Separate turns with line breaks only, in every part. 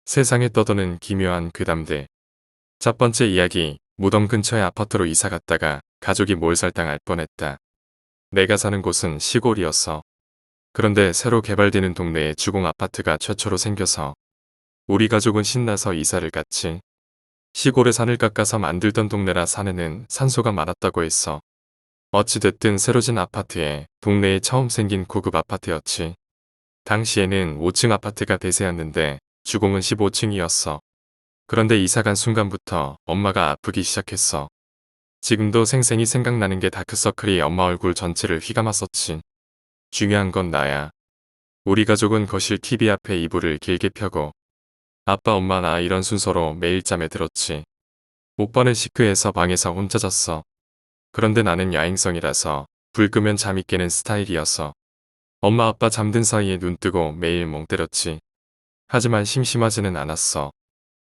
세상에 떠도는 기묘한 괴담들. 첫 번째 이야기, 무덤 근처의 아파트로 이사 갔다가 가족이 몰살당할 뻔했다. 내가 사는 곳은 시골이었어. 그런데 새로 개발되는 동네에 주공 아파트가 최초로 생겨서 우리 가족은 신나서 이사를 갔지. 시골에 산을 깎아서 만들던 동네라 산에는 산소가 많았다고 했어. 어찌됐든 새로 진 아파트에 동네에 처음 생긴 고급 아파트였지. 당시에는 5층 아파트가 대세였는데 주공은 15층이었어. 그런데 이사 간 순간부터 엄마가 아프기 시작했어. 지금도 생생히 생각나는 게 다크서클이 엄마 얼굴 전체를 휘감았었지. 중요한 건 나야. 우리 가족은 거실 TV 앞에 이불을 길게 펴고 아빠, 엄마, 나 이런 순서로 매일 잠에 들었지. 오빠는 시크해서 방에서 혼자 잤어. 그런데 나는 야행성이라서 불 끄면 잠이 깨는 스타일이었어. 엄마, 아빠 잠든 사이에 눈 뜨고 매일 멍 때렸지. 하지만 심심하지는 않았어.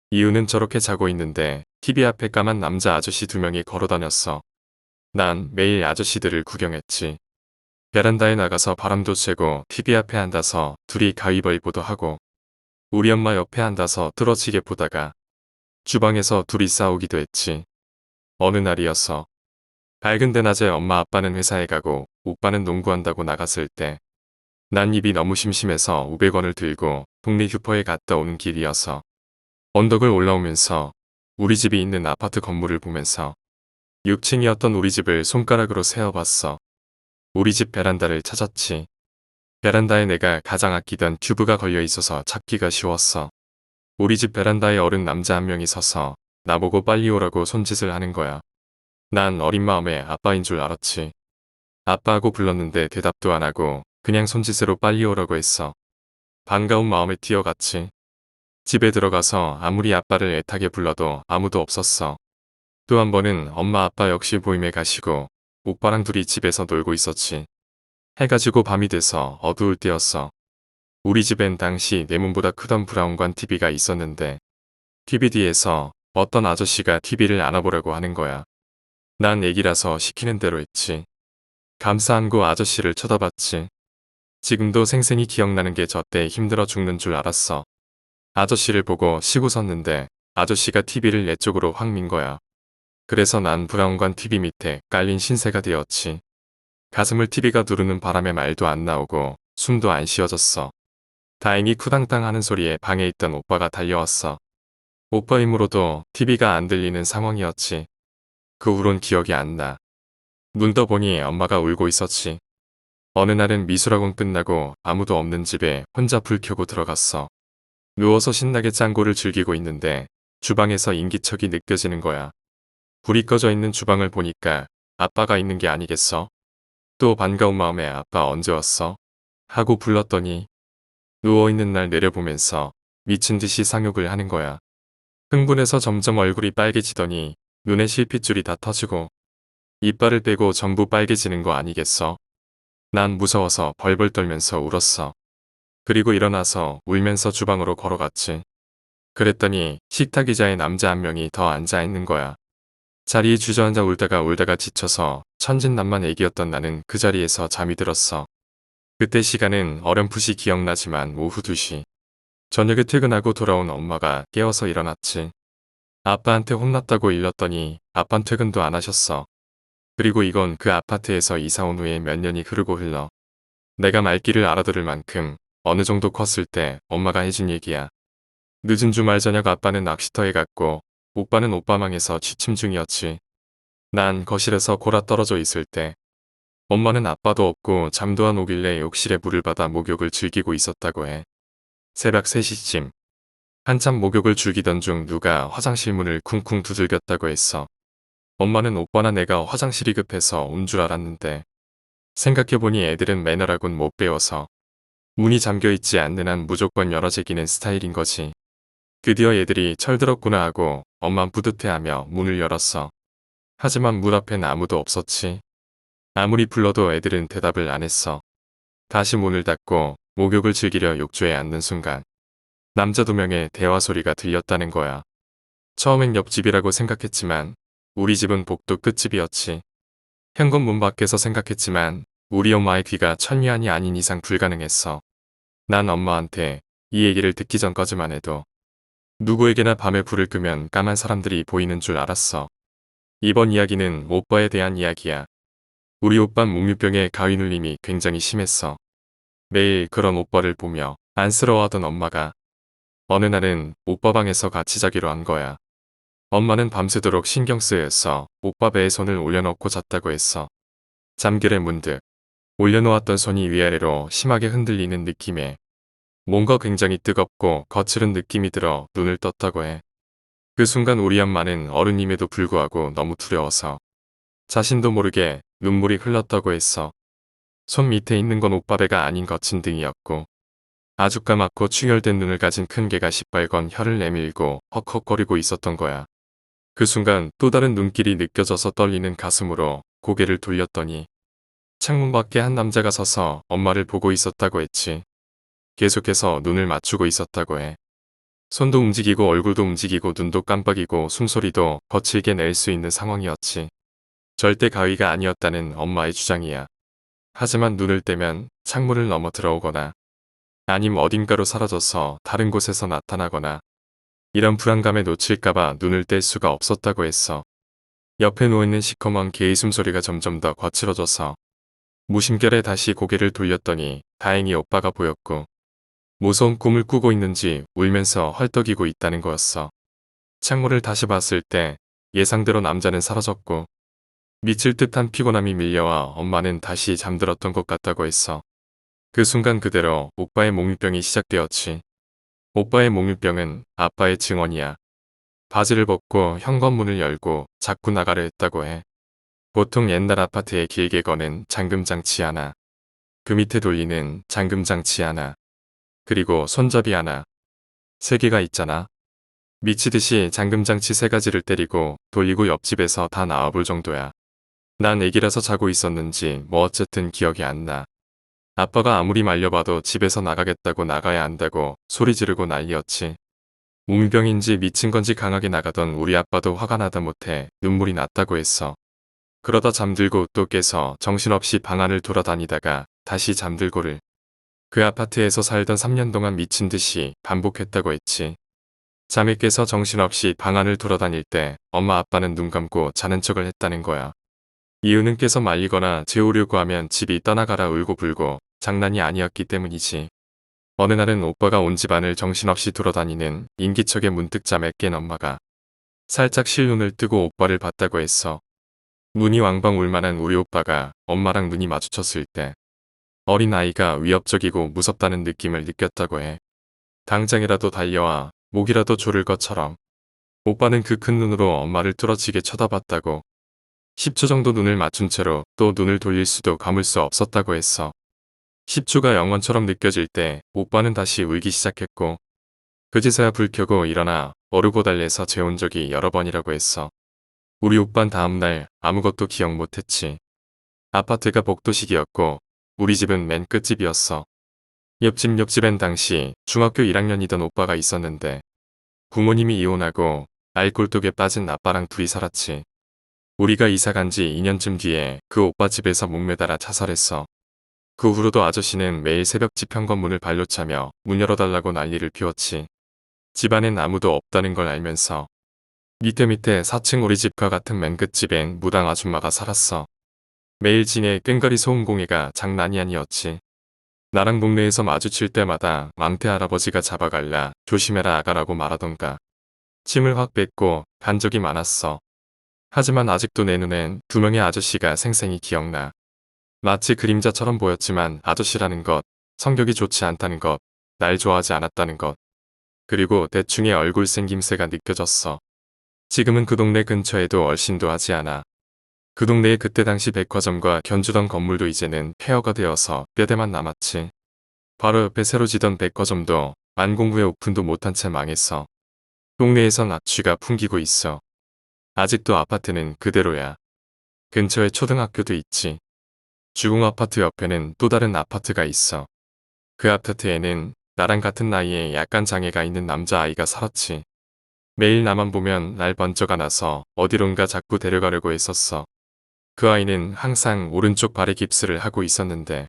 이유는 저렇게 자고 있는데 TV 앞에 까만 남자 아저씨 2명이 걸어다녔어. 난 매일 아저씨들을 구경했지. 베란다에 나가서 바람도 쐬고 TV 앞에 앉아서 둘이 가위바위보도 하고 우리 엄마 옆에 앉아서 뚫어지게 보다가 주방에서 둘이 싸우기도 했지. 어느 날이었어. 밝은 대낮에 엄마 아빠는 회사에 가고 오빠는 농구한다고 나갔을 때 난 입이 너무 심심해서 500원을 들고 동네 슈퍼에 갔다 오는 길이어서 언덕을 올라오면서 우리 집이 있는 아파트 건물을 보면서 6층이었던 우리 집을 손가락으로 세어봤어. 우리 집 베란다를 찾았지. 베란다에 내가 가장 아끼던 튜브가 걸려 있어서 찾기가 쉬웠어. 우리 집 베란다에 어른 남자 한 명이 서서 나보고 빨리 오라고 손짓을 하는 거야. 난 어린 마음에 아빠인 줄 알았지. 아빠하고 불렀는데 대답도 안 하고 그냥 손짓으로 빨리 오라고 했어. 반가운 마음에 뛰어갔지. 집에 들어가서 아무리 아빠를 애타게 불러도 아무도 없었어. 또 한 번은 엄마 아빠 역시 모임에 가시고 오빠랑 둘이 집에서 놀고 있었지. 해가 지고 밤이 돼서 어두울 때였어. 우리 집엔 당시 내 문보다 크던 브라운관 TV가 있었는데 TV 뒤에서 어떤 아저씨가 TV를 안아보라고 하는 거야. 난 애기라서 시키는 대로 했지. 감싸 안고 아저씨를 쳐다봤지. 지금도 생생히 기억나는 게 저때 힘들어 죽는 줄 알았어. 아저씨를 보고 쉬고 섰는데 아저씨가 TV를 내 쪽으로 확 민 거야. 그래서 난 브라운관 TV 밑에 깔린 신세가 되었지. 가슴을 TV가 누르는 바람에 말도 안 나오고 숨도 안 쉬어졌어. 다행히 쿠당당 하는 소리에 방에 있던 오빠가 달려왔어. 오빠 힘으로도 TV가 안 들리는 상황이었지. 그 후론 기억이 안 나. 눈 떠보니 엄마가 울고 있었지. 어느 날은 미술학원 끝나고 아무도 없는 집에 혼자 불 켜고 들어갔어. 누워서 신나게 짱구를 즐기고 있는데 주방에서 인기척이 느껴지는 거야. 불이 꺼져 있는 주방을 보니까 아빠가 있는 게 아니겠어? 또 반가운 마음에 아빠 언제 왔어? 하고 불렀더니 누워있는 날 내려보면서 미친 듯이 상욕을 하는 거야. 흥분해서 점점 얼굴이 빨개지더니 눈에 실핏줄이 다 터지고 이빨을 빼고 전부 빨개지는 거 아니겠어? 난 무서워서 벌벌 떨면서 울었어. 그리고 일어나서 울면서 주방으로 걸어갔지. 그랬더니 식탁 의자에 남자 한 명이 더 앉아 있는 거야. 자리에 주저앉아 울다가 지쳐서 천진난만 애기였던 나는 그 자리에서 잠이 들었어. 그때 시간은 어렴풋이 기억나지만 오후 2시. 저녁에 퇴근하고 돌아온 엄마가 깨워서 일어났지. 아빠한테 혼났다고 일렀더니 아빤 퇴근도 안 하셨어. 그리고 이건 그 아파트에서 이사 온 후에 몇 년이 흐르고 흘러. 내가 말귀를 알아들을 만큼 어느 정도 컸을 때 엄마가 해준 얘기야. 늦은 주말 저녁 아빠는 낚시터에 갔고 오빠는 오빠망에서 취침 중이었지. 난 거실에서 골아 떨어져 있을 때 엄마는 아빠도 없고 잠도 안 오길래 욕실에 물을 받아 목욕을 즐기고 있었다고 해. 새벽 3시쯤. 한참 목욕을 즐기던 중 누가 화장실 문을 쿵쿵 두들겼다고 했어. 엄마는 오빠나 내가 화장실이 급해서 온 줄 알았는데 생각해보니 애들은 매너라곤 못 배워서 문이 잠겨있지 않는 한 무조건 열어제기는 스타일인 거지. 드디어 애들이 철들었구나 하고 엄만 뿌듯해하며 문을 열었어. 하지만 문 앞엔 아무도 없었지. 아무리 불러도 애들은 대답을 안 했어. 다시 문을 닫고 목욕을 즐기려 욕조에 앉는 순간 남자 2명의 대화 소리가 들렸다는 거야. 처음엔 옆집이라고 생각했지만 우리 집은 복도 끝집이었지. 현관문 밖에서 생각했지만 우리 엄마의 귀가 천리안이 아닌 이상 불가능했어. 난 엄마한테 이 얘기를 듣기 전까지만 해도 누구에게나 밤에 불을 끄면 까만 사람들이 보이는 줄 알았어. 이번 이야기는 오빠에 대한 이야기야. 우리 오빤 몽유병의 가위 눌림이 굉장히 심했어. 매일 그런 오빠를 보며 안쓰러워하던 엄마가 어느 날은 오빠 방에서 같이 자기로 한 거야. 엄마는 밤새도록 신경 쓰여서 오빠 배에 손을 올려놓고 잤다고 했어. 잠결에 문득 올려놓았던 손이 위아래로 심하게 흔들리는 느낌에 뭔가 굉장히 뜨겁고 거칠은 느낌이 들어 눈을 떴다고 해. 그 순간 우리 엄마는 어른임에도 불구하고 너무 두려워서 자신도 모르게 눈물이 흘렀다고 했어. 손 밑에 있는 건 오빠 배가 아닌 거친 등이었고 아주 까맣고 충혈된 눈을 가진 큰 개가 시뻘건 혀를 내밀고 헉헉거리고 있었던 거야. 그 순간 또 다른 눈길이 느껴져서 떨리는 가슴으로 고개를 돌렸더니 창문 밖에 한 남자가 서서 엄마를 보고 있었다고 했지. 계속해서 눈을 맞추고 있었다고 해. 손도 움직이고 얼굴도 움직이고 눈도 깜빡이고 숨소리도 거칠게 낼 수 있는 상황이었지. 절대 가위가 아니었다는 엄마의 주장이야. 하지만 눈을 떼면 창문을 넘어 들어오거나 아님 어딘가로 사라져서 다른 곳에서 나타나거나 이런 불안감에 놓칠까봐 눈을 뗄 수가 없었다고 했어. 옆에 누워있는 시커먼 개의 숨소리가 점점 더 거칠어져서 무심결에 다시 고개를 돌렸더니 다행히 오빠가 보였고 무서운 꿈을 꾸고 있는지 울면서 헐떡이고 있다는 거였어. 창문을 다시 봤을 때 예상대로 남자는 사라졌고 미칠 듯한 피곤함이 밀려와 엄마는 다시 잠들었던 것 같다고 했어. 그 순간 그대로 오빠의 몽유병이 시작되었지. 오빠의 몽유병은 아빠의 증언이야. 바지를 벗고 현관문을 열고 자꾸 나가려 했다고 해. 보통 옛날 아파트에 길게 거는 잠금장치 하나, 그 밑에 돌리는 잠금장치 하나, 그리고 손잡이 하나. 세 개가 있잖아. 미치듯이 잠금장치 세 가지를 때리고 돌리고 옆집에서 다 나와볼 정도야. 난 애기라서 자고 있었는지 뭐 어쨌든 기억이 안 나. 아빠가 아무리 말려봐도 집에서 나가겠다고 나가야 한다고 소리 지르고 난리였지. 몽유병인지 미친 건지 강하게 나가던 우리 아빠도 화가 나다 못해 눈물이 났다고 했어. 그러다 잠들고 또 깨서 정신없이 방 안을 돌아다니다가 다시 잠들고를 그 아파트에서 살던 3년 동안 미친 듯이 반복했다고 했지. 잠이 깨서 정신없이 방 안을 돌아다닐 때 엄마 아빠는 눈 감고 자는 척을 했다는 거야. 이유는 깨서 말리거나 재우려고 하면 집이 떠나가라 울고불고 장난이 아니었기 때문이지. 어느 날은 오빠가 온 집안을 정신없이 돌아다니는 인기척에 문득 잠에 깬 엄마가 살짝 실눈을 뜨고 오빠를 봤다고 했어. 눈이 왕방 울만한 우리 오빠가 엄마랑 눈이 마주쳤을 때 어린 아이가 위협적이고 무섭다는 느낌을 느꼈다고 해. 당장이라도 달려와 목이라도 조를 것처럼 오빠는 그 큰 눈으로 엄마를 뚫어지게 쳐다봤다고. 10초 정도 눈을 맞춘 채로 또 눈을 돌릴 수도 감을 수 없었다고 했어. 10초가 영원처럼 느껴질 때 오빠는 다시 울기 시작했고 그제서야 불 켜고 일어나 어르고 달래서 재운 적이 여러 번이라고 했어. 우리 오빤 다음날 아무것도 기억 못했지. 아파트가 복도식이었고 우리 집은 맨 끝집이었어. 옆집엔 당시 중학교 1학년이던 오빠가 있었는데 부모님이 이혼하고 알골독에 빠진 아빠랑 둘이 살았지. 우리가 이사간 지 2년쯤 뒤에 그 오빠 집에서 목매달아 자살했어. 그 후로도 아저씨는 매일 새벽집 현관문을 발로 차며 문 열어달라고 난리를 피웠지. 집안엔 아무도 없다는 걸 알면서 밑에 4층 우리 집과 같은 맨 끝집엔 무당 아줌마가 살았어. 매일 진에 꽹가리 소음공해가 장난이 아니었지. 나랑 동네에서 마주칠 때마다 망태 할아버지가 잡아갈라 조심해라 아가라고 말하던가. 침을 확 뱉고 간 적이 많았어. 하지만 아직도 내 눈엔 두 명의 아저씨가 생생히 기억나. 마치 그림자처럼 보였지만 아저씨라는 것, 성격이 좋지 않다는 것, 날 좋아하지 않았다는 것. 그리고 대충의 얼굴 생김새가 느껴졌어. 지금은 그 동네 근처에도 얼씬도 하지 않아. 그 동네에 그때 당시 백화점과 견주던 건물도 이제는 폐허가 되어서 뼈대만 남았지. 바로 옆에 새로 지던 백화점도 만공 후에 오픈도 못한 채 망했어. 동네에선 악취가 풍기고 있어. 아직도 아파트는 그대로야. 근처에 초등학교도 있지. 주공 아파트 옆에는 또 다른 아파트가 있어. 그 아파트에는 나랑 같은 나이에 약간 장애가 있는 남자아이가 살았지. 매일 나만 보면 날 번쩍 안아서 어디론가 자꾸 데려가려고 했었어. 그 아이는 항상 오른쪽 발에 깁스를 하고 있었는데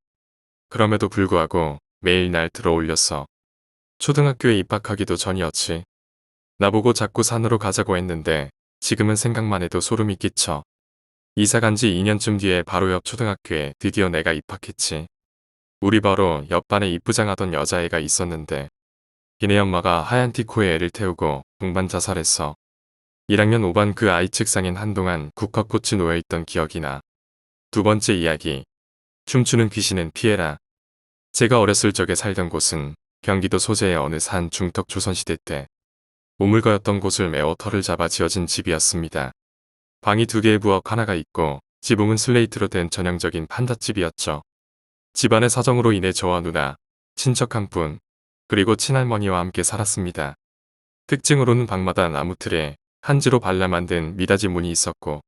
그럼에도 불구하고 매일 날 들어올렸어. 초등학교에 입학하기도 전이었지. 나보고 자꾸 산으로 가자고 했는데 지금은 생각만 해도 소름이 끼쳐. 이사 간 지 2년쯤 뒤에 바로 옆 초등학교에 드디어 내가 입학했지. 우리 바로 옆반에 이쁘장하던 여자애가 있었는데 걔네 엄마가 하얀 티코에 애를 태우고 동반 자살했어. 1학년 5반 그 아이 책상엔 한동안 국화꽃이 놓여있던 기억이 나. 두 번째 이야기. 춤추는 귀신은 피해라. 제가 어렸을 적에 살던 곳은 경기도 소재의 어느 산 중턱 조선시대 때 우물거였던 곳을 메워 털을 잡아 지어진 집이었습니다. 방이 2개의 부엌 하나가 있고 지붕은 슬레이트로 된 전형적인 판잣집이었죠. 집안의 사정으로 인해 저와 누나, 친척 한 분, 그리고 친할머니와 함께 살았습니다. 특징으로는 방마다 나무 틀에 한지로 발라 만든 미닫이 문이 있었고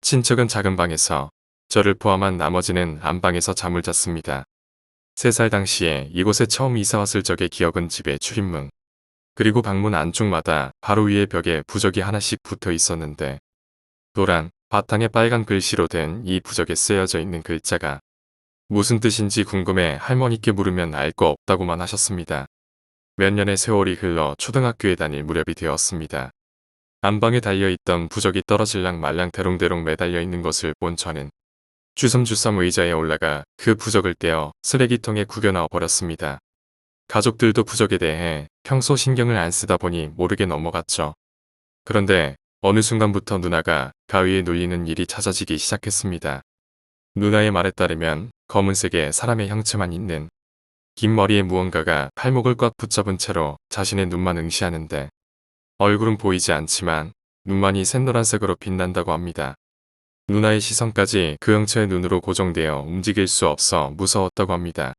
친척은 작은 방에서 저를 포함한 나머지는 안방에서 잠을 잤습니다. 3살 당시에 이곳에 처음 이사 왔을 적의 기억은 집의 출입문, 그리고 방문 안쪽마다 바로 위에 벽에 부적이 하나씩 붙어 있었는데 노란, 바탕에 빨간 글씨로 된 이 부적에 쓰여져 있는 글자가 무슨 뜻인지 궁금해 할머니께 물으면 알 거 없다고만 하셨습니다. 몇 년의 세월이 흘러 초등학교에 다닐 무렵이 되었습니다. 안방에 달려있던 부적이 떨어질랑 말랑 대롱대롱 매달려 있는 것을 본 저는 주섬주섬 의자에 올라가 그 부적을 떼어 쓰레기통에 구겨 넣어 버렸습니다. 가족들도 부적에 대해 평소 신경을 안 쓰다 보니 모르게 넘어갔죠. 그런데 어느 순간부터 누나가 가위에 눌리는 일이 잦아지기 시작했습니다. 누나의 말에 따르면 검은색의 사람의 형체만 있는 긴 머리에 무언가가 팔목을 꽉 붙잡은 채로 자신의 눈만 응시하는데 얼굴은 보이지 않지만 눈만이 샛노란색으로 빛난다고 합니다. 누나의 시선까지 그 형체의 눈으로 고정되어 움직일 수 없어 무서웠다고 합니다.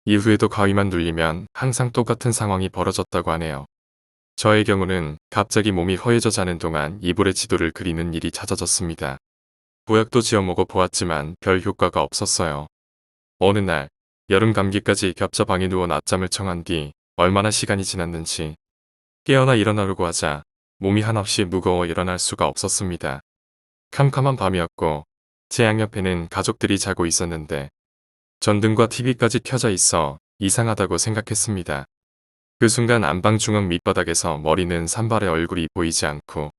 이후에도 가위만 눌리면 항상 똑같은 상황이 벌어졌다고 하네요. 저의 경우는 갑자기 몸이 허해져 자는 동안 이불에 지도를 그리는 일이 잦아졌습니다. 보약도 지어 먹어 보았지만 별 효과가 없었어요. 어느 날 여름 감기까지 겹쳐 방에 누워 낮잠을 청한 뒤 얼마나 시간이 지났는지 깨어나 일어나려고 하자 몸이 한없이 무거워 일어날 수가 없었습니다. 캄캄한 밤이었고 제 양옆에는 가족들이 자고 있었는데 전등과 TV까지 켜져 있어 이상하다고 생각했습니다. 그 순간 안방 중앙 밑바닥에서 머리는 산발의 얼굴이 보이지 않고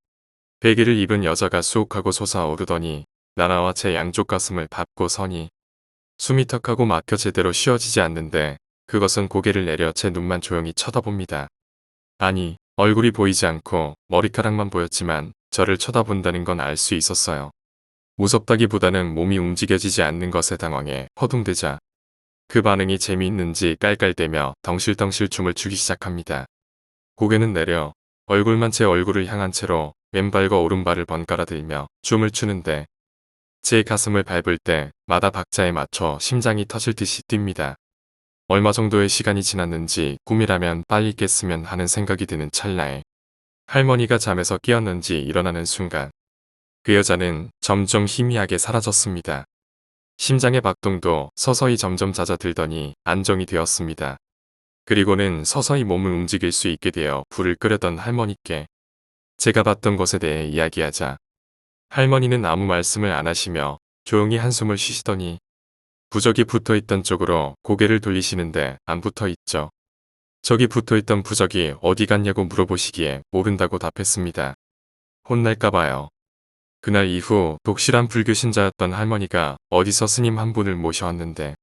베개를 입은 여자가 수옥하고 솟아오르더니 나라와 제 양쪽 가슴을 밟고 서니 숨이 턱하고 막혀 제대로 쉬어지지 않는데 그것은 고개를 내려 제 눈만 조용히 쳐다봅니다. 아니, 얼굴이 보이지 않고 머리카락만 보였지만 저를 쳐다본다는 건 알 수 있었어요. 무섭다기보다는 몸이 움직여지지 않는 것에 당황해 허둥대자 그 반응이 재미있는지 깔깔대며 덩실덩실 춤을 추기 시작합니다. 고개는 내려 얼굴만 제 얼굴을 향한 채로 왼발과 오른발을 번갈아 들며 춤을 추는데 제 가슴을 밟을 때마다 박자에 맞춰 심장이 터질 듯이 뜁니다. 얼마 정도의 시간이 지났는지 꿈이라면 빨리 깼으면 하는 생각이 드는 찰나에 할머니가 잠에서 깨었는지 일어나는 순간 그 여자는 점점 희미하게 사라졌습니다. 심장의 박동도 서서히 점점 잦아들더니 안정이 되었습니다. 그리고는 서서히 몸을 움직일 수 있게 되어 불을 끄려던 할머니께 제가 봤던 것에 대해 이야기하자 할머니는 아무 말씀을 안 하시며 조용히 한숨을 쉬시더니 부적이 붙어있던 쪽으로 고개를 돌리시는데 안 붙어있죠. 저기 붙어있던 부적이 어디 갔냐고 물어보시기에 모른다고 답했습니다. 혼날까봐요. 그날 이후 독실한 불교 신자였던 할머니가 어디서 스님 한 분을 모셔왔는데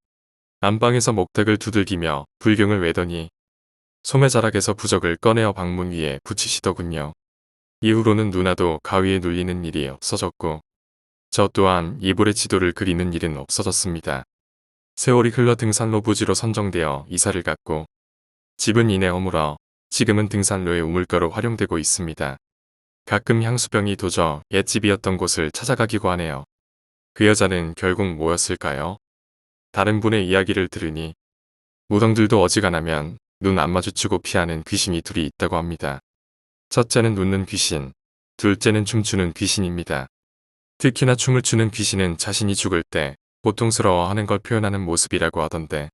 안방에서 목탁을 두들기며 불경을 외더니 소매자락에서 부적을 꺼내어 방문 위에 붙이시더군요. 이후로는 누나도 가위에 눌리는 일이 없어졌고 저 또한 이불에 지도를 그리는 일은 없어졌습니다. 세월이 흘러 등산로 부지로 선정되어 이사를 갔고 집은 이내 허물어 지금은 등산로의 우물가로 활용되고 있습니다. 가끔 향수병이 도저 옛집이었던 곳을 찾아가기도 하네요. 그 여자는 결국 뭐였을까요? 다른 분의 이야기를 들으니 무당들도 어지간하면 눈 안 마주치고 피하는 귀신이 둘이 있다고 합니다. 첫째는 웃는 귀신, 둘째는 춤추는 귀신입니다. 특히나 춤을 추는 귀신은 자신이 죽을 때 고통스러워하는 걸 표현하는 모습이라고 하던데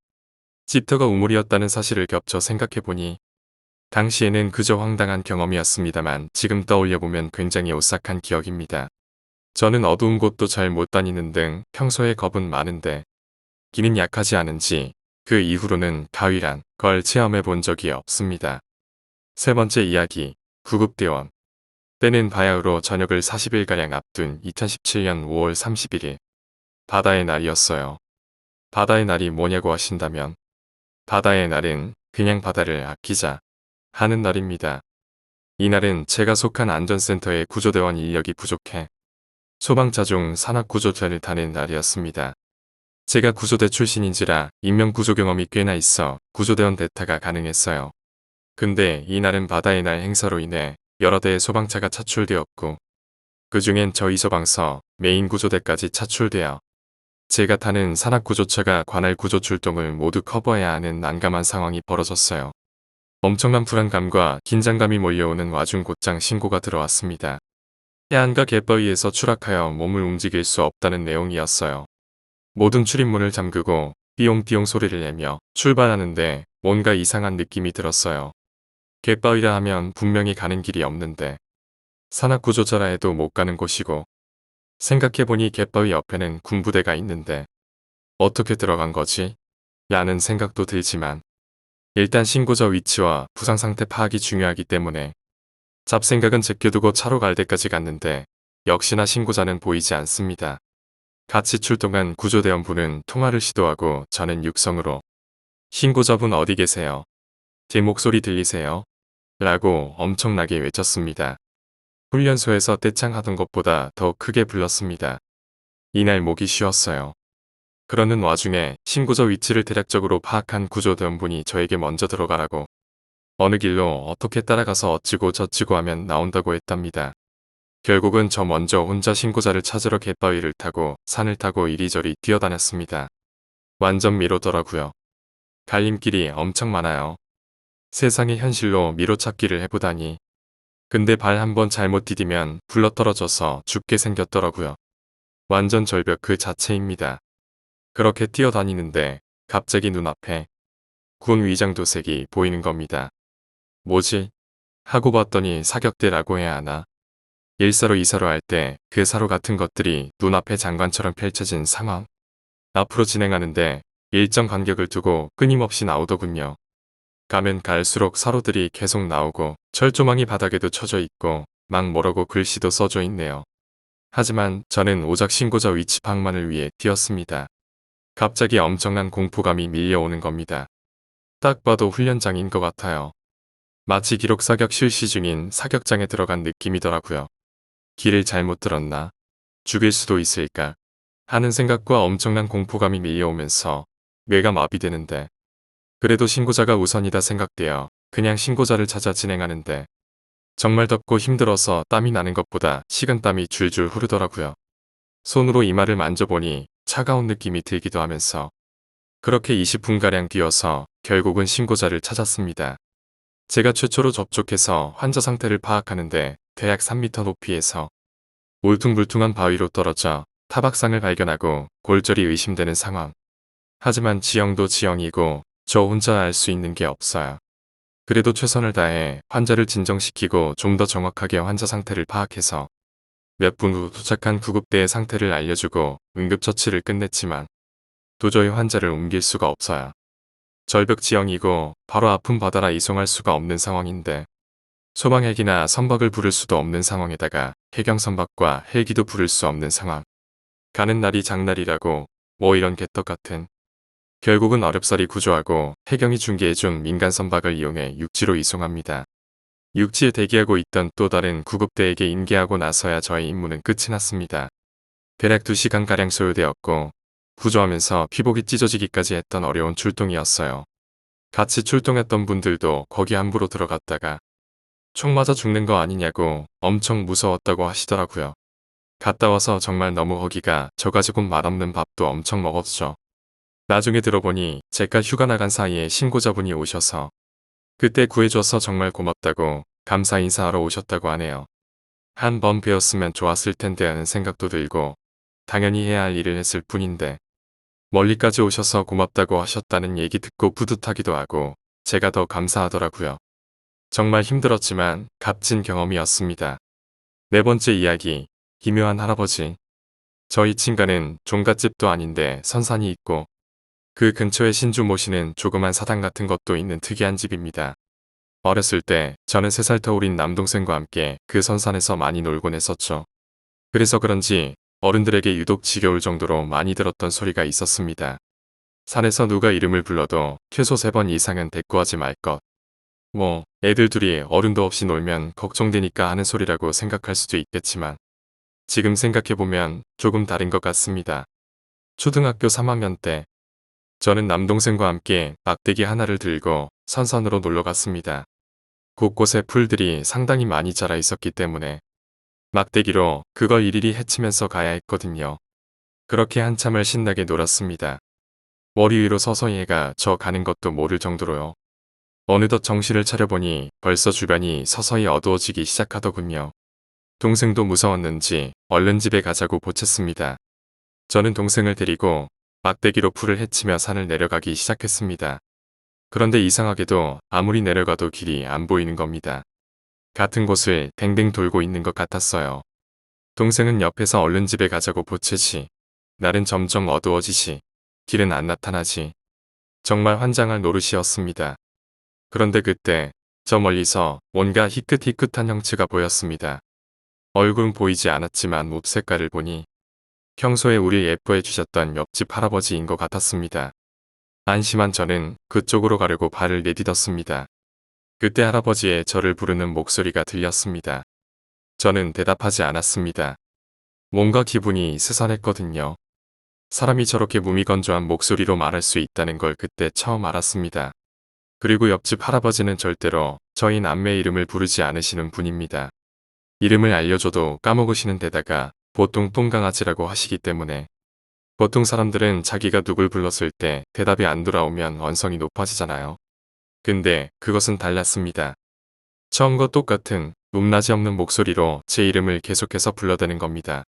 집터가 우물이었다는 사실을 겹쳐 생각해보니 당시에는 그저 황당한 경험이었습니다만 지금 떠올려보면 굉장히 오싹한 기억입니다. 저는 어두운 곳도 잘 못 다니는 등 평소에 겁은 많은데 기는 약하지 않은지 그 이후로는 가위란 걸 체험해 본 적이 없습니다. 세 번째 이야기, 구급대원. 때는 바야흐로 저녁을 40일가량 앞둔 2017년 5월 31일. 바다의 날이었어요. 바다의 날이 뭐냐고 하신다면 바다의 날은 그냥 바다를 아끼자 하는 날입니다. 이날은 제가 속한 안전센터의 구조대원 인력이 부족해 소방차 중 산악구조대를 다닌 날이었습니다. 제가 구조대 출신인지라 인명구조 경험이 꽤나 있어 구조대원 대타가 가능했어요. 근데 이날은 바다의 날 행사로 인해 여러 대의 소방차가 차출되었고 그 중엔 저희 소방서 메인 구조대까지 차출되어 제가 타는 산악구조차가 관할 구조 출동을 모두 커버해야 하는 난감한 상황이 벌어졌어요. 엄청난 불안감과 긴장감이 몰려오는 와중 곧장 신고가 들어왔습니다. 해안가 갯바위에서 추락하여 몸을 움직일 수 없다는 내용이었어요. 모든 출입문을 잠그고 띠용띠용 소리를 내며 출발하는데 뭔가 이상한 느낌이 들었어요. 갯바위라 하면 분명히 가는 길이 없는데 산악구조차라 해도 못 가는 곳이고 생각해보니 갯바위 옆에는 군부대가 있는데 어떻게 들어간 거지? 라는 생각도 들지만 일단 신고자 위치와 부상 상태 파악이 중요하기 때문에 잡생각은 제껴두고 차로 갈 데까지 갔는데 역시나 신고자는 보이지 않습니다. 같이 출동한 구조대원분은 통화를 시도하고 저는 육성으로 신고자분 어디 계세요? 제 목소리 들리세요? 라고 엄청나게 외쳤습니다. 훈련소에서 떼창 하던 것보다 더 크게 불렀습니다. 이날 목이 쉬었어요. 그러는 와중에 신고자 위치를 대략적으로 파악한 구조대원분이 저에게 먼저 들어가라고 어느 길로 어떻게 따라가서 어찌고 저찌고 하면 나온다고 했답니다. 결국은 저 먼저 혼자 신고자를 찾으러 갯바위를 타고 산을 타고 이리저리 뛰어다녔습니다. 완전 미로더라고요. 갈림길이 엄청 많아요. 세상의 현실로 미로찾기를 해보다니. 근데 발 한번 잘못 디디면 굴러떨어져서 죽게 생겼더라고요. 완전 절벽 그 자체입니다. 그렇게 뛰어다니는데 갑자기 눈앞에 군 위장도색이 보이는 겁니다. 뭐지? 하고 봤더니 사격대라고 해야 하나? 1사로 2사로 할 때 그 사로 같은 것들이 눈앞에 장관처럼 펼쳐진 상황. 앞으로 진행하는데 일정 간격을 두고 끊임없이 나오더군요. 가면 갈수록 사로들이 계속 나오고 철조망이 바닥에도 쳐져 있고 막 뭐라고 글씨도 써져 있네요. 하지만 저는 오작 신고자 위치 파악만을 위해 뛰었습니다. 갑자기 엄청난 공포감이 밀려오는 겁니다. 딱 봐도 훈련장인 것 같아요. 마치 기록 사격 실시 중인 사격장에 들어간 느낌이더라고요. 길을 잘못 들었나? 죽일 수도 있을까? 하는 생각과 엄청난 공포감이 밀려오면서 뇌가 마비되는데 그래도 신고자가 우선이다 생각되어 그냥 신고자를 찾아 진행하는데 정말 덥고 힘들어서 땀이 나는 것보다 식은땀이 줄줄 흐르더라고요. 손으로 이마를 만져보니 차가운 느낌이 들기도 하면서 그렇게 20분가량 뛰어서 결국은 신고자를 찾았습니다. 제가 최초로 접촉해서 환자 상태를 파악하는데 대략 3m 높이에서 울퉁불퉁한 바위로 떨어져 타박상을 발견하고 골절이 의심되는 상황. 하지만 지형도 지형이고 저 혼자 알 수 있는 게 없어요. 그래도 최선을 다해 환자를 진정시키고 좀 더 정확하게 환자 상태를 파악해서 몇 분 후 도착한 구급대의 상태를 알려주고 응급처치를 끝냈지만 도저히 환자를 옮길 수가 없어요. 절벽 지형이고 바로 아픈 바다라 이송할 수가 없는 상황인데 소방헬기나 선박을 부를 수도 없는 상황에다가 해경선박과 헬기도 부를 수 없는 상황. 가는 날이 장날이라고 뭐 이런 개떡 같은. 결국은 어렵사리 구조하고 해경이 중개해준 민간 선박을 이용해 육지로 이송합니다. 육지에 대기하고 있던 또 다른 구급대에게 인계하고 나서야 저의 임무는 끝이 났습니다. 대략 2시간가량 소요되었고 구조하면서 피복이 찢어지기까지 했던 어려운 출동이었어요. 같이 출동했던 분들도 거기 함부로 들어갔다가 총 맞아 죽는 거 아니냐고 엄청 무서웠다고 하시더라고요. 갔다 와서 정말 너무 허기가 져가지고 맛없는 밥도 엄청 먹었죠. 나중에 들어보니 제가 휴가 나간 사이에 신고자분이 오셔서 그때 구해줘서 정말 고맙다고 감사 인사하러 오셨다고 하네요. 한 번 배웠으면 좋았을 텐데 하는 생각도 들고 당연히 해야 할 일을 했을 뿐인데 멀리까지 오셔서 고맙다고 하셨다는 얘기 듣고 뿌듯하기도 하고 제가 더 감사하더라고요. 정말 힘들었지만 값진 경험이었습니다. 네 번째 이야기, 기묘한 할아버지. 저희 친가는 종갓집도 아닌데 선산이 있고 그 근처에 신주 모시는 조그만 사당 같은 것도 있는 특이한 집입니다. 어렸을 때 저는 3살 터울인 남동생과 함께 그 선산에서 많이 놀곤 했었죠. 그래서 그런지 어른들에게 유독 지겨울 정도로 많이 들었던 소리가 있었습니다. 산에서 누가 이름을 불러도 최소 3번 이상은 대꾸하지 말 것. 뭐 애들 둘이 어른도 없이 놀면 걱정되니까 하는 소리라고 생각할 수도 있겠지만 지금 생각해보면 조금 다른 것 같습니다. 초등학교 3학년 때 저는 남동생과 함께 막대기 하나를 들고 선산으로 놀러 갔습니다. 곳곳에 풀들이 상당히 많이 자라 있었기 때문에 막대기로 그걸 일일이 헤치면서 가야 했거든요. 그렇게 한참을 신나게 놀았습니다. 머리 위로 서서히 해가 저 가는 것도 모를 정도로요. 어느덧 정신을 차려보니 벌써 주변이 서서히 어두워지기 시작하더군요. 동생도 무서웠는지 얼른 집에 가자고 보챘습니다. 저는 동생을 데리고 막대기로 풀을 헤치며 산을 내려가기 시작했습니다. 그런데 이상하게도 아무리 내려가도 길이 안 보이는 겁니다. 같은 곳을 댕댕 돌고 있는 것 같았어요. 동생은 옆에서 얼른 집에 가자고 보채지. 날은 점점 어두워지시. 길은 안 나타나지. 정말 환장할 노릇이었습니다. 그런데 그때 저 멀리서 뭔가 희끗희끗한 형체가 보였습니다. 얼굴은 보이지 않았지만 옷 색깔을 보니 평소에 우리 예뻐해 주셨던 옆집 할아버지인 것 같았습니다. 안심한 저는 그쪽으로 가려고 발을 내딛었습니다. 그때 할아버지의 저를 부르는 목소리가 들렸습니다. 저는 대답하지 않았습니다. 뭔가 기분이 스산했거든요. 사람이 저렇게 무미건조한 목소리로 말할 수 있다는 걸 그때 처음 알았습니다. 그리고 옆집 할아버지는 절대로 저희 남매 이름을 부르지 않으시는 분입니다. 이름을 알려줘도 까먹으시는 데다가 보통 똥강아지라고 하시기 때문에 보통 사람들은 자기가 누굴 불렀을 때 대답이 안 돌아오면 언성이 높아지잖아요. 근데 그것은 달랐습니다. 처음과 똑같은 높낮이 없는 목소리로 제 이름을 계속해서 불러대는 겁니다.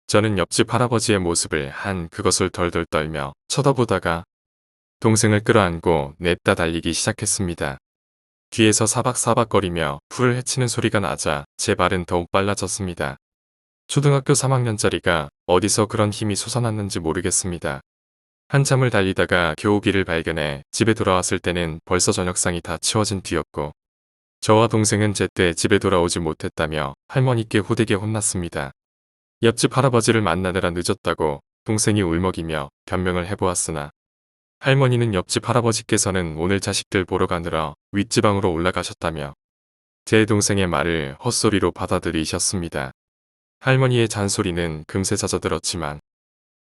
저는 옆집 할아버지의 모습을 한 그것을 덜덜 떨며 쳐다보다가 동생을 끌어안고 냅다 달리기 시작했습니다. 뒤에서 사박사박거리며 풀을 헤치는 소리가 나자 제 발은 더욱 빨라졌습니다. 초등학교 3학년짜리가 어디서 그런 힘이 솟아났는지 모르겠습니다. 한참을 달리다가 겨우 길을 발견해 집에 돌아왔을 때는 벌써 저녁상이 다 치워진 뒤였고 저와 동생은 제때 집에 돌아오지 못했다며 할머니께 호되게 혼났습니다. 옆집 할아버지를 만나느라 늦었다고 동생이 울먹이며 변명을 해보았으나 할머니는 옆집 할아버지께서는 오늘 자식들 보러 가느라 윗지방으로 올라가셨다며 제 동생의 말을 헛소리로 받아들이셨습니다. 할머니의 잔소리는 금세 잦아들었지만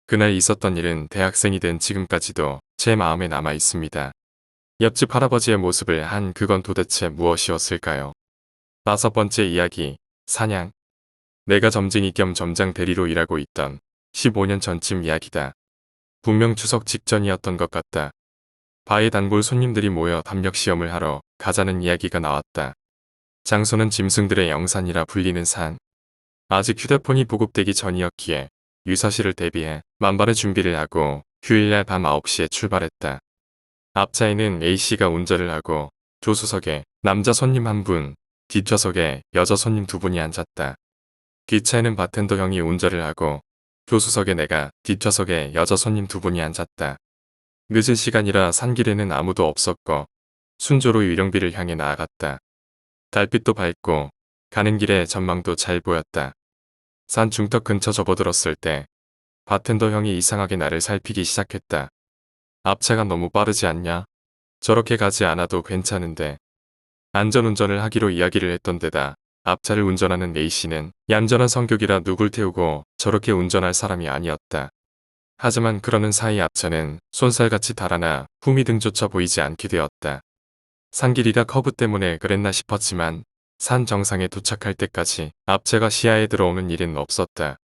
그날 있었던 일은 대학생이 된 지금까지도 제 마음에 남아 있습니다. 옆집 할아버지의 모습을 한 그건 도대체 무엇이었을까요? 5번째 이야기, 사냥. 내가 점쟁이 겸 점장 대리로 일하고 있던 15년 전쯤 이야기다. 분명 추석 직전이었던 것 같다. 바에 단골 손님들이 모여 담력 시험을 하러 가자는 이야기가 나왔다. 장소는 짐승들의 영산이라 불리는 산. 아직 휴대폰이 보급되기 전이었기에 유사시를 대비해 만반의 준비를 하고 휴일날 밤 9시에 출발했다. 앞차에는 A씨가 운전을 하고 조수석에 남자 손님 1분, 뒷좌석에 여자 손님 2분이 앉았다. 뒷차에는 바텐더 형이 운전을 하고 조수석에 내가, 뒷좌석에 여자 손님 2분이 앉았다. 늦은 시간이라 산길에는 아무도 없었고 순조로 유령비를 향해 나아갔다. 달빛도 밝고 가는 길에 전망도 잘 보였다. 산 중턱 근처 접어들었을 때 바텐더 형이 이상하게 나를 살피기 시작했다. 앞차가 너무 빠르지 않냐? 저렇게 가지 않아도 괜찮은데. 안전운전을 하기로 이야기를 했던 데다 앞차를 운전하는 A씨는 얌전한 성격이라 누굴 태우고 저렇게 운전할 사람이 아니었다. 하지만 그러는 사이 앞차는 쏜살같이 달아나 후미등조차 보이지 않게 되었다. 산길이라 커브 때문에 그랬나 싶었지만 산 정상에 도착할 때까지 앞차가 시야에 들어오는 일은 없었다.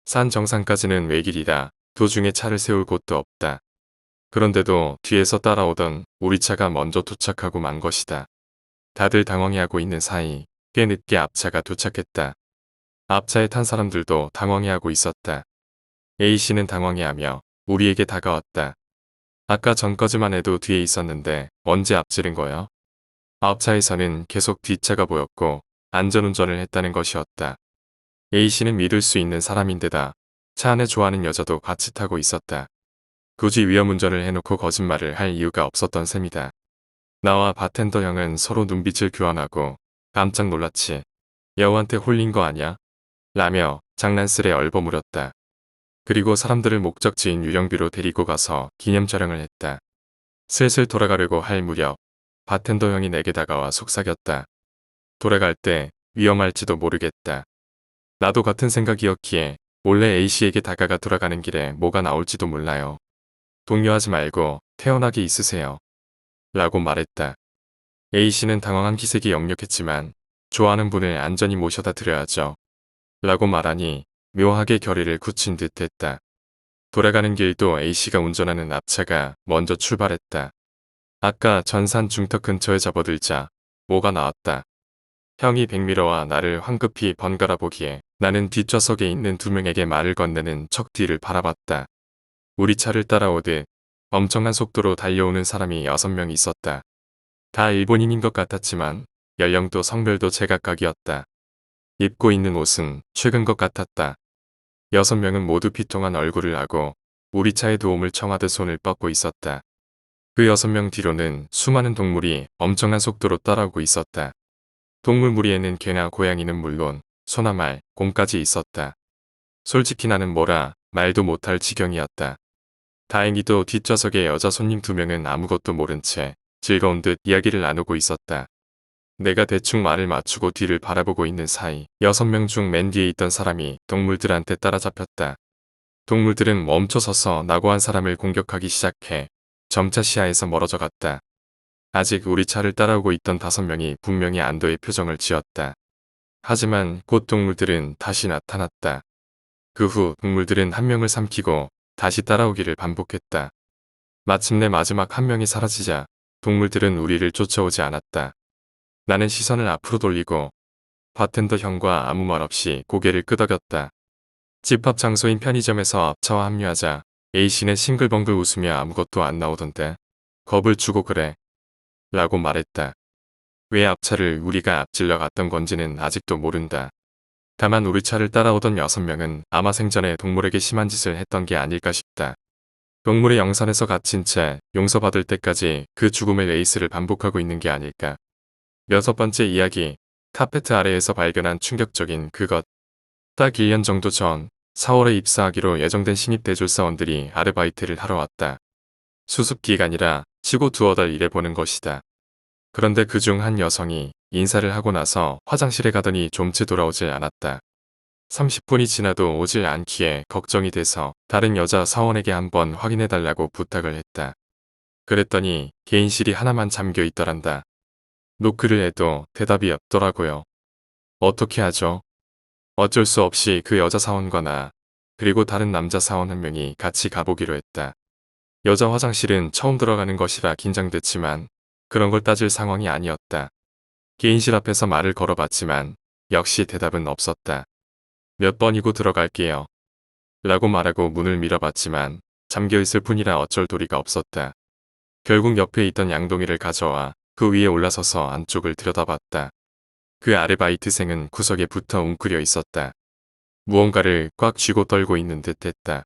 산 정상까지는 외길이라 도중에 차를 세울 곳도 없다. 그런데도 뒤에서 따라오던 우리 차가 먼저 도착하고 만 것이다. 다들 당황해하고 있는 사이 꽤 늦게 앞차가 도착했다. 앞차에 탄 사람들도 당황해하고 있었다. A씨는 당황해하며 우리에게 다가왔다. 아까 전까지만 해도 뒤에 있었는데 언제 앞지른 거야? 앞차에서는 계속 뒷차가 보였고 안전운전을 했다는 것이었다. A씨는 믿을 수 있는 사람인데다 차 안에 좋아하는 여자도 같이 타고 있었다. 굳이 위험운전을 해놓고 거짓말을 할 이유가 없었던 셈이다. 나와 바텐더 형은 서로 눈빛을 교환하고 깜짝 놀랐지. 여우한테 홀린 거 아냐? 라며 장난스레 얼버무렸다. 그리고 사람들을 목적지인 유령비로 데리고 가서 기념 촬영을 했다. 슬슬 돌아가려고 할 무렵 바텐더 형이 내게 다가와 속삭였다. 돌아갈 때 위험할지도 모르겠다. 나도 같은 생각이었기에 몰래 A씨에게 다가가 돌아가는 길에 뭐가 나올지도 몰라요. 동요하지 말고 태연하게 있으세요. 라고 말했다. A씨는 당황한 기색이 역력했지만 좋아하는 분을 안전히 모셔다 드려야죠. 라고 말하니 묘하게 결의를 굳힌 듯 했다. 돌아가는 길도 A씨가 운전하는 앞차가 먼저 출발했다. 아까 전산 중턱 근처에 접어들자 뭐가 나왔다. 형이 백미러와 나를 황급히 번갈아 보기에 나는 뒷좌석에 있는 두 명에게 말을 건네는 척 뒤를 바라봤다. 우리 차를 따라오듯 엄청난 속도로 달려오는 사람이 6명 있었다. 다 일본인인 것 같았지만 연령도 성별도 제각각이었다. 입고 있는 옷은 최근 것 같았다. 6명은 모두 비통한 얼굴을 하고 우리 차에 도움을 청하듯 손을 뻗고 있었다. 그 6명 뒤로는 수많은 동물이 엄청난 속도로 따라오고 있었다. 동물 무리에는 개나 고양이는 물론 소나 말, 곰까지 있었다. 솔직히 나는 뭐라 말도 못할 지경이었다. 다행히도 뒷좌석에 여자 손님 2명은 아무것도 모른 채 즐거운 듯 이야기를 나누고 있었다. 내가 대충 말을 맞추고 뒤를 바라보고 있는 사이 6명 중 맨 뒤에 있던 사람이 동물들한테 따라잡혔다. 동물들은 멈춰서서 나고한 사람을 공격하기 시작해 점차 시야에서 멀어져 갔다. 아직 우리 차를 따라오고 있던 5명이 분명히 안도의 표정을 지었다. 하지만 곧 동물들은 다시 나타났다. 그 후 동물들은 한 명을 삼키고 다시 따라오기를 반복했다. 마침내 마지막 1명이 사라지자 동물들은 우리를 쫓아오지 않았다. 나는 시선을 앞으로 돌리고 바텐더 형과 아무 말 없이 고개를 끄덕였다. 집합 장소인 편의점에서 앞차와 합류하자 A씨는 싱글벙글 웃으며 아무것도 안 나오던데 겁을 주고 그래 라고 말했다. 왜 앞차를 우리가 앞질러 갔던 건지는 아직도 모른다. 다만 우리 차를 따라오던 6명은 아마 생전에 동물에게 심한 짓을 했던 게 아닐까 싶다. 동물의 영선에서 갇힌 채 용서받을 때까지 그 죽음의 레이스를 반복하고 있는 게 아닐까. 6번째 이야기, 카페트 아래에서 발견한 충격적인 그것. 딱 1년 정도 전 4월에 입사하기로 예정된 신입 대졸사원들이 아르바이트를 하러 왔다. 수습 기간이라 치고 두어 달 일해보는 것이다. 그런데 그중 한 여성이 인사를 하고 나서 화장실에 가더니 좀체 돌아오질 않았다. 30분이 지나도 오질 않기에 걱정이 돼서 다른 여자 사원에게 한번 확인해달라고 부탁을 했다. 그랬더니 개인실이 하나만 잠겨 있더란다. 노크를 해도 대답이 없더라고요. 어떻게 하죠? 어쩔 수 없이 그 여자 사원과 나, 그리고 다른 남자 사원 1명이 같이 가보기로 했다. 여자 화장실은 처음 들어가는 것이라 긴장됐지만 그런 걸 따질 상황이 아니었다. 개인실 앞에서 말을 걸어봤지만 역시 대답은 없었다. 몇 번이고 들어갈게요. 라고 말하고 문을 밀어봤지만 잠겨있을 뿐이라 어쩔 도리가 없었다. 결국 옆에 있던 양동이를 가져와 그 위에 올라서서 안쪽을 들여다봤다. 그 아르바이트생은 구석에 붙어 웅크려 있었다. 무언가를 꽉 쥐고 떨고 있는 듯 했다.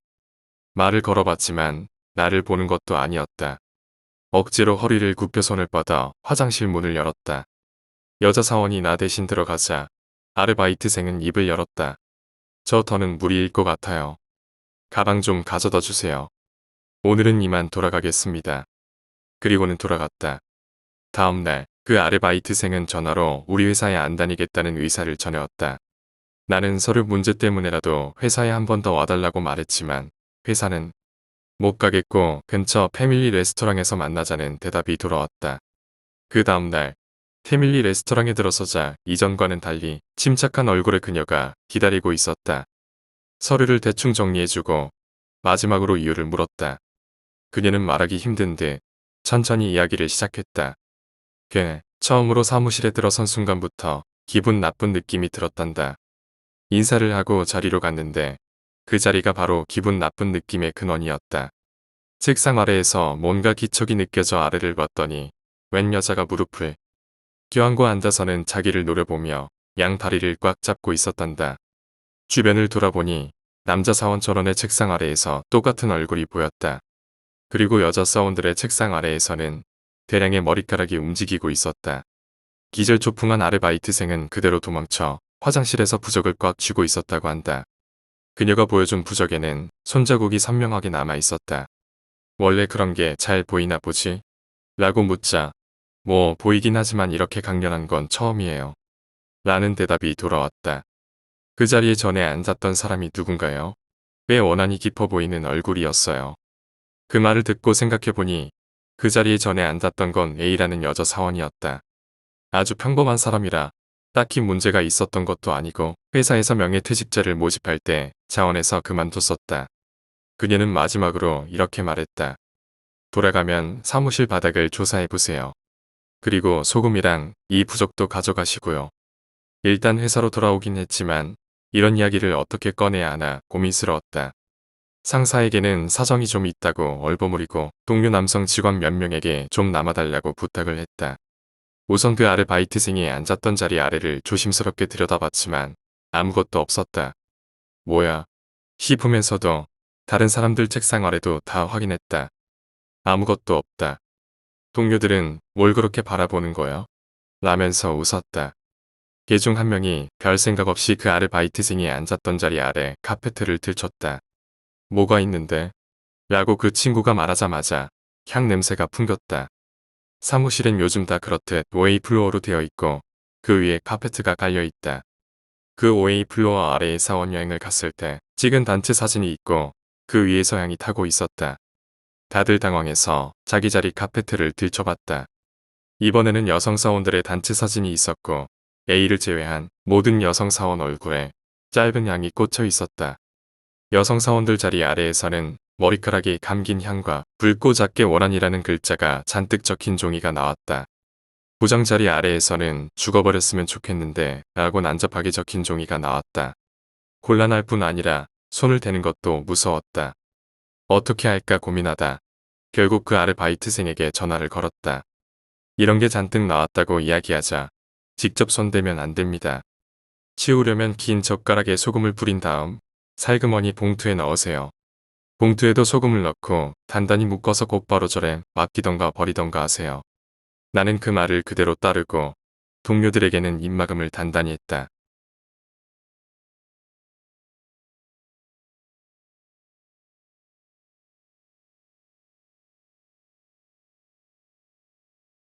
말을 걸어봤지만 나를 보는 것도 아니었다. 억지로 허리를 굽혀 손을 뻗어 화장실 문을 열었다. 여자 사원이 나 대신 들어가자 아르바이트생은 입을 열었다. 저 더는 무리일 것 같아요. 가방 좀 가져다 주세요. 오늘은 이만 돌아가겠습니다. 그리고는 돌아갔다. 다음 날 그 아르바이트생은 전화로 우리 회사에 안 다니겠다는 의사를 전해왔다. 나는 서류 문제 때문에라도 회사에 한 번 더 와달라고 말했지만 회사는 못 가겠고 근처 패밀리 레스토랑에서 만나자는 대답이 돌아왔다. 그 다음 날 패밀리 레스토랑에 들어서자 이전과는 달리 침착한 얼굴의 그녀가 기다리고 있었다. 서류를 대충 정리해주고 마지막으로 이유를 물었다. 그녀는 말하기 힘든 듯 천천히 이야기를 시작했다. 처음으로 사무실에 들어선 순간부터 기분 나쁜 느낌이 들었단다. 인사를 하고 자리로 갔는데 그 자리가 바로 기분 나쁜 느낌의 근원이었다. 책상 아래에서 뭔가 기척이 느껴져 아래를 봤더니 웬 여자가 무릎을 껴안고 앉아서는 자기를 노려보며 양 다리를 꽉 잡고 있었단다. 주변을 돌아보니 남자 사원 전원의 책상 아래에서 똑같은 얼굴이 보였다. 그리고 여자 사원들의 책상 아래에서는 대량의 머리카락이 움직이고 있었다. 기절초풍한 아르바이트생은 그대로 도망쳐 화장실에서 부적을 꽉 쥐고 있었다고 한다. 그녀가 보여준 부적에는 손자국이 선명하게 남아 있었다. 원래 그런 게 잘 보이나 보지? 라고 묻자 뭐 보이긴 하지만 이렇게 강렬한 건 처음이에요. 라는 대답이 돌아왔다. 그 자리에 전에 앉았던 사람이 누군가요? 꽤 원한이 깊어 보이는 얼굴이었어요. 그 말을 듣고 생각해보니 그 자리에 전에 앉았던 건 A라는 여자 사원이었다. 아주 평범한 사람이라 딱히 문제가 있었던 것도 아니고 회사에서 명예퇴직자를 모집할 때 자원해서 그만뒀었다. 그녀는 마지막으로 이렇게 말했다. 돌아가면 사무실 바닥을 조사해보세요. 그리고 소금이랑 이 부적도 가져가시고요. 일단 회사로 돌아오긴 했지만 이런 이야기를 어떻게 꺼내야 하나 고민스러웠다. 상사에게는 사정이 좀 있다고 얼버무리고 동료 남성 직원 몇 명에게 좀 남아달라고 부탁을 했다. 우선 그 아르바이트생이 앉았던 자리 아래를 조심스럽게 들여다봤지만 아무것도 없었다. 뭐야? 싶으면서도 다른 사람들 책상 아래도 다 확인했다. 아무것도 없다. 동료들은 뭘 그렇게 바라보는 거야? 라면서 웃었다. 걔 중 한 명이 별 생각 없이 그 아르바이트생이 앉았던 자리 아래 카페트를 들췄다. 뭐가 있는데? 라고 그 친구가 말하자마자 향 냄새가 풍겼다. 사무실엔 요즘 다 그렇듯 오웨이 플로어로 되어 있고 그 위에 카페트가 깔려 있다. 그 오웨이 플로어 아래에 사원 여행을 갔을 때 찍은 단체 사진이 있고 그 위에서 향이 타고 있었다. 다들 당황해서 자기 자리 카페트를 들춰봤다. 이번에는 여성 사원들의 단체 사진이 있었고 A를 제외한 모든 여성 사원 얼굴에 짧은 향이 꽂혀 있었다. 여성 사원들 자리 아래에서는 머리카락이 감긴 향과 붉고 작게 원한이라는 글자가 잔뜩 적힌 종이가 나왔다. 부장 자리 아래에서는 죽어버렸으면 좋겠는데 라고 난잡하게 적힌 종이가 나왔다. 곤란할 뿐 아니라 손을 대는 것도 무서웠다. 어떻게 할까 고민하다 결국 그 아르바이트생에게 전화를 걸었다. 이런 게 잔뜩 나왔다고 이야기하자 직접 손대면 안 됩니다. 치우려면 긴 젓가락에 소금을 뿌린 다음 살그머니 봉투에 넣으세요. 봉투에도 소금을 넣고 단단히 묶어서 곧바로 절에 맡기던가 버리던가 하세요. 나는 그 말을 그대로 따르고 동료들에게는 입막음을 단단히 했다.